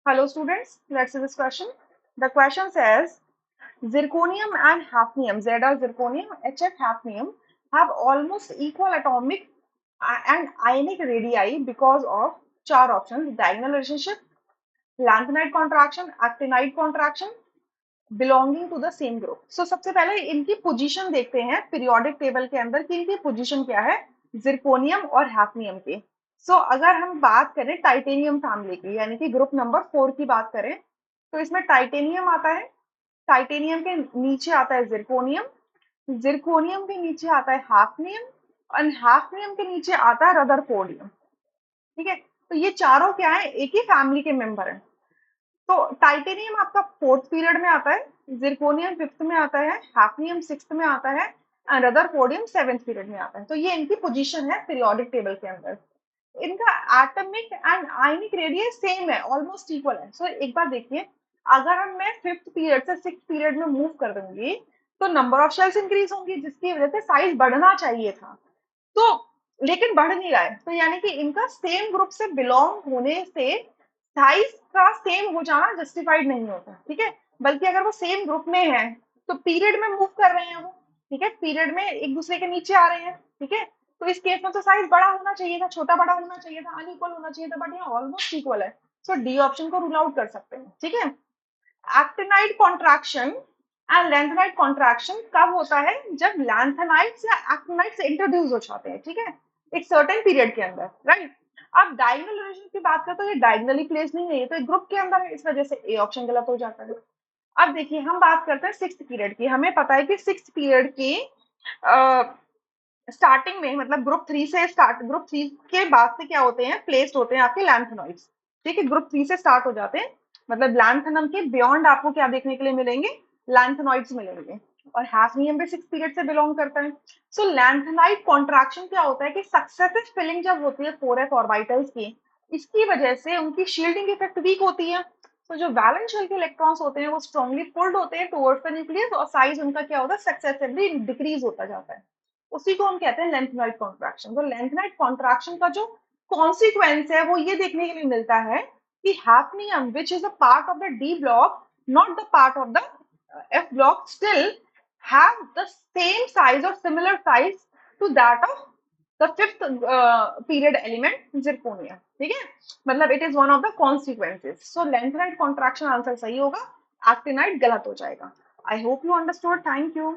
Hello students, let's see this question. The question says zirconium and hafnium, Zr zirconium, Hf hafnium have almost equal atomic and ionic radii because of चार options: diagonal relationship, lanthanide contraction, actinide contraction, belonging to the same group. So सबसे पहले इनकी position देखते हैं periodic table के अंदर कि इनकी पोजीशन क्या है जिरकोनियम और हैफनियम के. अगर हम बात करें टाइटेनियम फैमिली की यानी कि ग्रुप नंबर 4 की बात करें तो इसमें टाइटेनियम आता है, टाइटेनियम के नीचे आता है जिरकोनियम, जिरकोनियम के नीचे आता है हाफनियम और हाफनियम के नीचे आता है रदरफोर्डियम. ठीक है, तो ये चारों क्या है, एक ही फैमिली के मेंबर हैं. तो टाइटेनियम आपका 4th पीरियड में आता है, जिरकोनियम 5th में आता है, हैफनियम 6th में आता है एंड रदरफोर्डियम 7th पीरियड में आता है. तो ये इनकी पोजीशन है पीरियोडिक टेबल के अंदर. इनका atomic and ionic radius same है, ऑलमोस्ट इक्वल है. एक बार देखिए, अगर मैं 5th पीरियड से 6th पीरियड में मूव कर दूंगी तो नंबर ऑफ शेल्स इंक्रीज होंगी जिसकी वजह से साइज बढ़ना चाहिए था, तो लेकिन बढ़ नहीं रहा है. तो यानी कि इनका सेम ग्रुप से बिलोंग होने से साइज का सेम हो जाना जस्टिफाइड नहीं होता. ठीक है, बल्कि अगर वो सेम ग्रुप में है तो पीरियड में मूव कर रहे हैं वो. ठीक है, पीरियड में एक दूसरे के नीचे आ रहे हैं. ठीक है, तो इस केस में तो साइज बड़ा होना चाहिए था, छोटा बड़ा होना चाहिए था, अनइक्वल होना चाहिए था, बट यहाँ ऑलमोस्ट इक्वल है. डी ऑप्शन को रूल आउट कर सकते हैं. ठीक है, actinide contraction and lanthanide contraction कब होता है, जब लैंथेनाइड्स या एक्टिनाइड्स इंट्रोड्यूस हो जाते हैं. ठीक है, एक सर्टेन पीरियड के अंदर, राइट. अब डायगोनल रिलेशन की बात करें तो ये डायगोनली प्लेस नहीं है, ये तो एक ग्रुप के अंदर है, इस वजह से ए ऑप्शन गलत हो जाता है. अब देखिए, हम बात करते हैं 6th पीरियड की. हमें पता है कि 6th पीरियड की स्टार्टिंग में, मतलब ग्रुप 3 के बाद से क्या होते हैं, प्लेस्ड होते हैं आपके लैंथेनॉइड्स. ठीक है, ग्रुप 3 से स्टार्ट हो जाते हैं, मतलब लैंथेनम के बियॉन्ड आपको क्या देखने के लिए मिलेंगे, लैंथेनॉइड्स मिलेंगे. और हैफनियम भी 6th पीरियड से बिलोंग करता है. लैंथेनाइड कॉन्ट्रैक्शन क्या होता है कि सक्सेसिव फिलिंग जब होती है 4s ऑर्बिटल्स की, इसकी वजह से उनकी शील्डिंग इफेक्ट वीक होती है. तो जो वैलेंस शेल के इलेक्ट्रॉन्स होते हैं वो स्ट्रांगली पुल्ड होते हैं टुवर्ड्स द न्यूक्लियस और साइज उनका क्या होता है, सक्सेसिवली डिक्रीज होता जाता है. उसी को हम कहते हैं लेंथेनाइड कॉन्ट्रैक्शन. तो लेंथेनाइड कॉन्ट्रैक्शन का जो कॉन्सिक्वेंस है वो ये देखने के लिए मिलता है कि hafnium which is a part of the D block, not the part of the F block, still have the same size or similar size to that of the 5th period element zirconia. ठीक है, मतलब it is one of the consequences. lanthanide contraction answer सही होगा, actinide गलत हो जाएगा. I hope you understood. Thank you.